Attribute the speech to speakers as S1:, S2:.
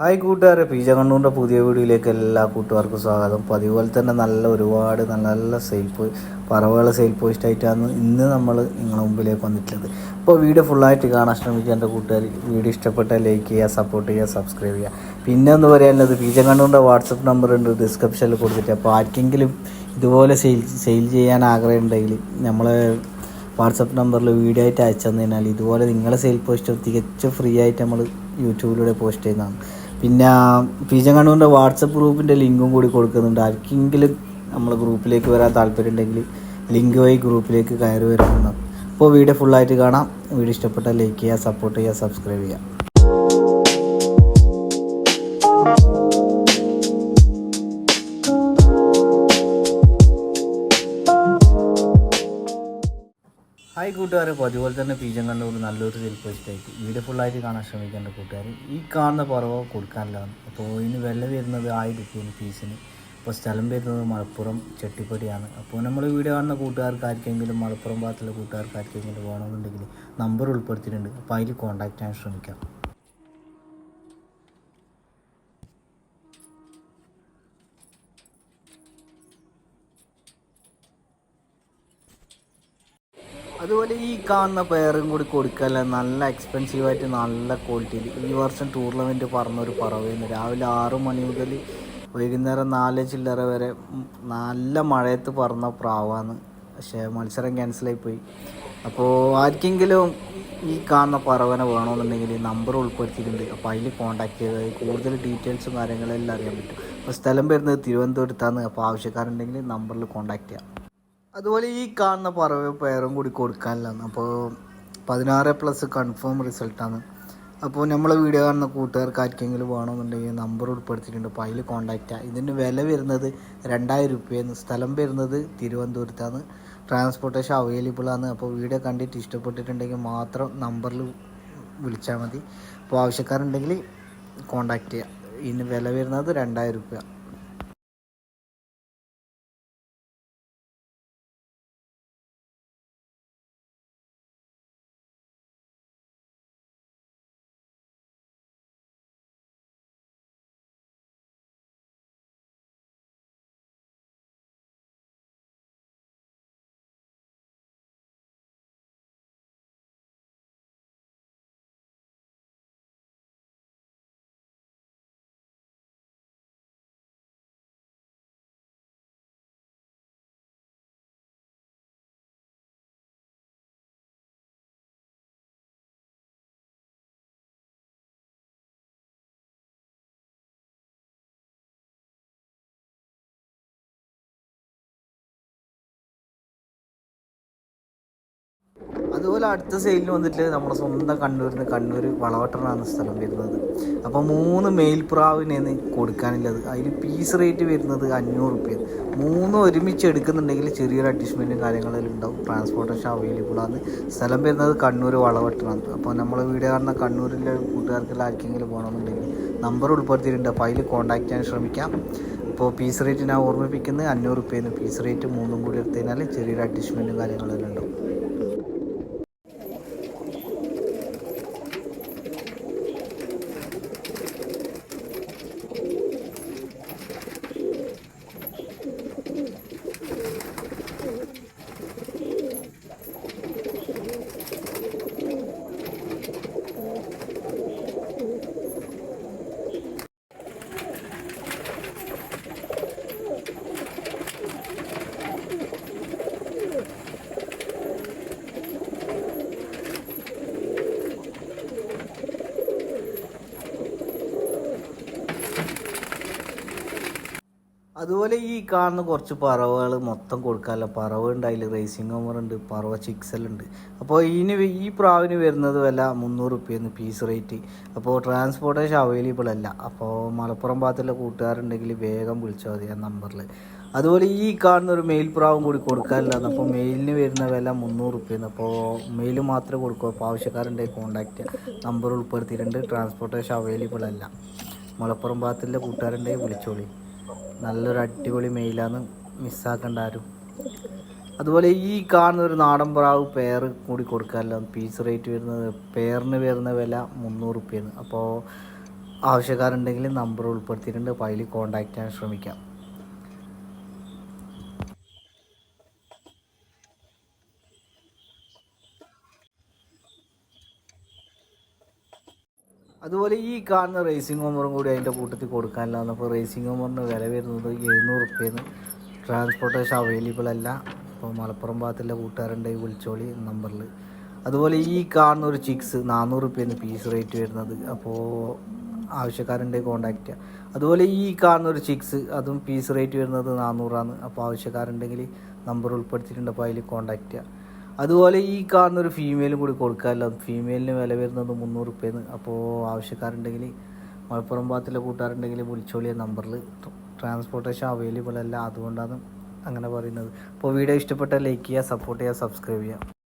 S1: Hi കൂട്ടുകാരെ, പീജ കണ്ണൂറിൻ്റെ പുതിയ വീഡിയോയിലേക്ക് എല്ലാ കൂട്ടുകാർക്കും സ്വാഗതം. അപ്പോൾ അതുപോലെ തന്നെ ഒരുപാട് നല്ല നല്ല പറവകളെ സെയിൽ പോസ്റ്റായിട്ടാണ് ഇന്ന് നമ്മൾ നിങ്ങളുടെ മുമ്പിലേക്ക് വന്നിട്ടുള്ളത്. അപ്പോൾ വീഡിയോ ഫുള്ളായിട്ട് കാണാൻ ശ്രമിക്കുക എൻ്റെ കൂട്ടുകാർ. വീഡിയോ ഇഷ്ടപ്പെട്ടാൽ ലൈക്ക് ചെയ്യുക, സപ്പോർട്ട് ചെയ്യുക, സബ്സ്ക്രൈബ് ചെയ്യുക. പിന്നെ ഒന്ന് പറയാനുള്ളത്, പീജ കണ്ണൂറിൻ്റെ വാട്സപ്പ് നമ്പർ ഉണ്ട് ഡിസ്ക്രിപ്ഷനിൽ കൊടുത്തിട്ട്. അപ്പോൾ ആർക്കെങ്കിലും ഇതുപോലെ സെയിൽ ചെയ്യാൻ ആഗ്രഹം ഉണ്ടെങ്കിൽ നമ്മൾ വാട്സപ്പ് നമ്പറിൽ വീഡിയോ ആയിട്ട് അയച്ചു തന്നതിനാൽ ഇതുപോലെ നിങ്ങളെ സെയിൽ പോസ്റ്റ് തികച്ചും ഫ്രീ ആയിട്ട് നമ്മൾ യൂട്യൂബിലൂടെ പോസ്റ്റ് ചെയ്യുന്നതാണ്. പിന്നെ പീജ കണ്ണൂരിൻ്റെ വാട്സപ്പ് ഗ്രൂപ്പിൻ്റെ ലിങ്കും കൂടി കൊടുക്കുന്നുണ്ട്. ആർക്കെങ്കിലും നമ്മൾ ഗ്രൂപ്പിലേക്ക് വരാൻ താല്പര്യം ഉണ്ടെങ്കിൽ ലിങ്ക് വഴി ഗ്രൂപ്പിലേക്ക് കയറി വരാവുന്നതാണ്. അപ്പോൾ വീഡിയോ ഫുള്ളായിട്ട് കാണാം. വീഡിയോ ഇഷ്ടപ്പെട്ടാൽ ലൈക്ക് ചെയ്യുക, സപ്പോർട്ട് ചെയ്യുക, സബ്സ്ക്രൈബ് ചെയ്യുക. ഹായ് കൂട്ടുകാർ, അപ്പോൾ അതുപോലെ തന്നെ പീജ കണ്ണൂർ നല്ലൊരു സെയിൽ പോസ്റ്റായിട്ട് വീഡിയോ ഫുള്ളായിട്ട് കാണാൻ ശ്രമിക്കേണ്ട കൂട്ടുകാർ. ഈ കാണുന്ന പറവ കൊടുക്കാനില്ലാണ്. അപ്പോൾ ഇതിന് വില വരുന്നത് 1000 രൂപയാണ് പീസിന്. അപ്പോൾ സ്ഥലം വരുന്നത് മലപ്പുറം ചെട്ടിപ്പടിയാണ്. അപ്പോൾ നമ്മൾ വീഡിയോ കാണുന്ന കൂട്ടുകാർക്കാർക്കെങ്കിലും മലപ്പുറം ഭാഗത്തുള്ള കൂട്ടുകാർക്കാർക്കെങ്കിലും വേണമെന്നുണ്ടെങ്കിൽ നമ്പർ ഉൾപ്പെടുത്തിയിട്ടുണ്ട്. അപ്പോൾ അതിൽ കോൺടാക്റ്റ് ചെയ്യാൻ ശ്രമിക്കാം. അതുപോലെ ഈ കാണുന്ന പെയറും കൂടി കൊടുക്കല്ല, നല്ല എക്സ്പെൻസീവായിട്ട് നല്ല ക്വാളിറ്റിയിൽ ഈ വർഷം ടൂർണമെൻറ്റ് പറഞ്ഞൊരു പറവയെന്ന്. രാവിലെ 6 മണി മുതൽ വൈകുന്നേരം 4 ചില്ലറ വരെ നല്ല മഴയത്ത് പറന്ന പ്രാവാണ്. പക്ഷേ മത്സരം ക്യാൻസലായിപ്പോയി. അപ്പോൾ ആർക്കെങ്കിലും ഈ കാണുന്ന പറവനെ വേണമെന്നുണ്ടെങ്കിൽ നമ്പർ ഉൾപ്പെടുത്തിയിട്ടുണ്ട്. അപ്പോൾ അതിൽ കോൺടാക്ട് ചെയ്താൽ കൂടുതൽ ഡീറ്റെയിൽസും കാര്യങ്ങളെല്ലാം അറിയാൻ പറ്റും. അപ്പോൾ സ്ഥലം വരുന്നത് തിരുവനന്തപുരത്താണ്. അപ്പോൾ ആവശ്യക്കാരുണ്ടെങ്കിൽ നമ്പറിൽ കോൺടാക്ട് ചെയ്യാം. അതുപോലെ ഈ കാണുന്ന പറവ പേരും കൂടി കൊടുക്കാനില്ലാണ്. അപ്പോൾ 16+ കൺഫേം റിസൾട്ടാണ്. അപ്പോൾ നമ്മളെ വീഡിയോ കാണുന്ന കൂട്ടുകാർക്ക് ആർക്കെങ്കിലും വേണമെന്നുണ്ടെങ്കിൽ നമ്പർ ഉൾപ്പെടുത്തിയിട്ടുണ്ട്. അപ്പോൾ അതിൽ കോൺടാക്റ്റ് ചെയ്യാം. ഇതിന് വില വരുന്നത് 2000 രൂപയാണ്. സ്ഥലം വരുന്നത് തിരുവനന്തപുരത്താണ്. ട്രാൻസ്പോർട്ടേഷൻ അവൈലബിൾ ആണ്. അപ്പോൾ വീഡിയോ കണ്ടിട്ട് ഇഷ്ടപ്പെട്ടിട്ടുണ്ടെങ്കിൽ മാത്രം നമ്പറിൽ വിളിച്ചാൽ മതി. അപ്പോൾ ആവശ്യക്കാരുണ്ടെങ്കിൽ കോൺടാക്റ്റ് ചെയ്യാം. ഇതിന് വില വരുന്നത് 2000 രൂപ. അതുപോലെ അടുത്ത സെയിലിന് വന്നിട്ട് നമ്മുടെ സ്വന്തം കണ്ണൂർ വളവട്ടണാണ് സ്ഥലം വരുന്നത്. അപ്പോൾ 3 മെയിൽ പ്രാവിനാണ് കൊടുക്കാനുള്ളത്. അതിൽ പീസ് റേറ്റ് വരുന്നത് 500 രൂപയാണ്. 3 ഒരുമിച്ച് എടുക്കുന്നുണ്ടെങ്കിൽ ചെറിയൊരു അഡ്ജസ്റ്റ്മെൻറ്റും കാര്യങ്ങളെല്ലാം ഉണ്ടാവും. ട്രാൻസ്പോർട്ടേഷൻ അവൈലബിൾ ആണ്. സ്ഥലം വരുന്നത് കണ്ണൂർ വളവട്ടണാണ്. അപ്പോൾ നമ്മൾ വീഡിയോ കാണുന്ന കണ്ണൂരിലെ കൂട്ടുകാർക്കെല്ലാം ആർക്കെങ്കിലും പോകണമെന്നുണ്ടെങ്കിൽ നമ്പർ ഉൾപ്പെടുത്തിയിട്ടുണ്ട്. അപ്പോൾ അതിൽ കോൺടാക്ട് ചെയ്യാൻ ശ്രമിക്കാം. അപ്പോൾ പീസ് റേറ്റ് ഞാൻ ഓർമ്മിപ്പിക്കുന്നത് 500 രൂപയാണ്. പീസ് റേറ്റ് 3 കൂടി എടുത്തു കഴിഞ്ഞാൽ ചെറിയൊരു അഡ്ജസ്റ്റ്മെൻറ്റും കാര്യങ്ങളെല്ലാം ഉണ്ടാവും. അതുപോലെ ഈ കാണുന്ന കുറച്ച് പറവകൾ മൊത്തം കൊടുക്കാമല്ലോ. പറവ ഉണ്ട്, അതിൽ റേസിംഗ് ഓമർ ഉണ്ട്, പറവ ചിക്സലുണ്ട്. അപ്പോൾ ഈ പ്രാവിന് വരുന്നത് വില 300 രൂപയാണ് പീസ് റേറ്റ്. അപ്പോൾ ട്രാൻസ്പോർട്ടേഷൻ അവൈലബിൾ അല്ല. അപ്പോൾ മലപ്പുറം ഭാഗത്തുള്ള കൂട്ടുകാരുണ്ടെങ്കിൽ വേഗം വിളിച്ചാൽ മതി ആ നമ്പറിൽ. അതുപോലെ ഈ കാണുന്ന ഒരു മെയിൽ പ്രാവും കൂടി കൊടുക്കാനില്ലാന്ന്. അപ്പോൾ മെയിലിന് വരുന്ന വില 300 രൂപയാണ്. അപ്പോൾ മെയിൽ മാത്രമേ കൊടുക്കൂ. അപ്പോൾ ആവശ്യക്കാരുണ്ടെങ്കിൽ കോൺടാക്ട് ചെയ്യുക. നമ്പർ ഉൾപ്പെടുത്തിയിട്ടുണ്ട്. ട്രാൻസ്പോർട്ടേഷൻ അവൈലബിൾ അല്ല. മലപ്പുറം ഭാഗത്തുള്ള കൂട്ടുകാരുണ്ടെങ്കിൽ വിളിച്ചോളി. നല്ലൊരു അടിപൊളി മെയിലാണ്, മിസ്സാക്കേണ്ട ആരും. അതുപോലെ ഈ കാണുന്ന ഒരു നാടൻ പ്രാവ് പെയർ കൂടി കൊടുക്കാമല്ലോ. പീസ് റേറ്റ് വരുന്നത് പെയറിന് വരുന്ന വില 300 രൂപയാണ്. അപ്പോൾ ആവശ്യക്കാരുണ്ടെങ്കിൽ നമ്പർ ഉൾപ്പെടുത്തിയിട്ടുണ്ട്, അപ്പോൾ അതിൽ കോൺടാക്റ്റ് ചെയ്യാൻ ശ്രമിക്കാം. അതുപോലെ ഈ കാണുന്ന റേസിംഗ് ഹോമറും കൂടി അതിൻ്റെ കൂട്ടത്തിൽ കൊടുക്കാനില്ല. അപ്പോൾ റേസിംഗ് ഹോമറിന് വില വരുന്നത് 700 റുപ്യാണ്. ട്രാൻസ്പോർട്ടേഷൻ അവൈലബിൾ അല്ല. അപ്പോൾ മലപ്പുറം ഭാഗത്തുള്ള കൂട്ടുകാരുണ്ടെങ്കിൽ വിളിച്ചോളി നമ്പറിൽ. അതുപോലെ ഈ കാണുന്ന ഒരു ചിക്സ് 400 റുപ്യാണ് പീസ് റേറ്റ് വരുന്നത്. അപ്പോൾ ആവശ്യക്കാരുണ്ടെങ്കിൽ കോൺടാക്റ്റ് ചെയ്യുക. അതുപോലെ ഈ കാണുന്ന ഒരു ചിക്സ് അതും പീസ് റേറ്റ് വരുന്നത് 400 അപ്പോൾ ആവശ്യക്കാരുണ്ടെങ്കിൽ നമ്പർ ഉൾപ്പെടുത്തിയിട്ടുണ്ട്, അപ്പോൾ അതിൽ കോൺടാക്റ്റ് ചെയ്യുക. അതുപോലെ ഈ കാണുന്നൊരു ഫീമെയിലും കൂടി കൊടുക്കാമല്ലോ. ഫീമെയിലിന് വില വരുന്നത് 300 റുപ്യാണ്. അപ്പോൾ ആവശ്യക്കാരുണ്ടെങ്കിൽ മലപ്പുറം ഭാഗത്തുള്ള കൂട്ടുകാരുണ്ടെങ്കിൽ വിളിച്ചോളിയ നമ്പറിൽ. ട്രാൻസ്പോർട്ടേഷൻ അവൈലബിൾ അല്ല, അതുകൊണ്ടാണ് അങ്ങനെ പറയുന്നത്. അപ്പോൾ വീഡിയോ ഇഷ്ടപ്പെട്ടാൽ ലൈക്ക് ചെയ്യുക, സപ്പോർട്ട് ചെയ്യുക, സബ്സ്ക്രൈബ് ചെയ്യുക.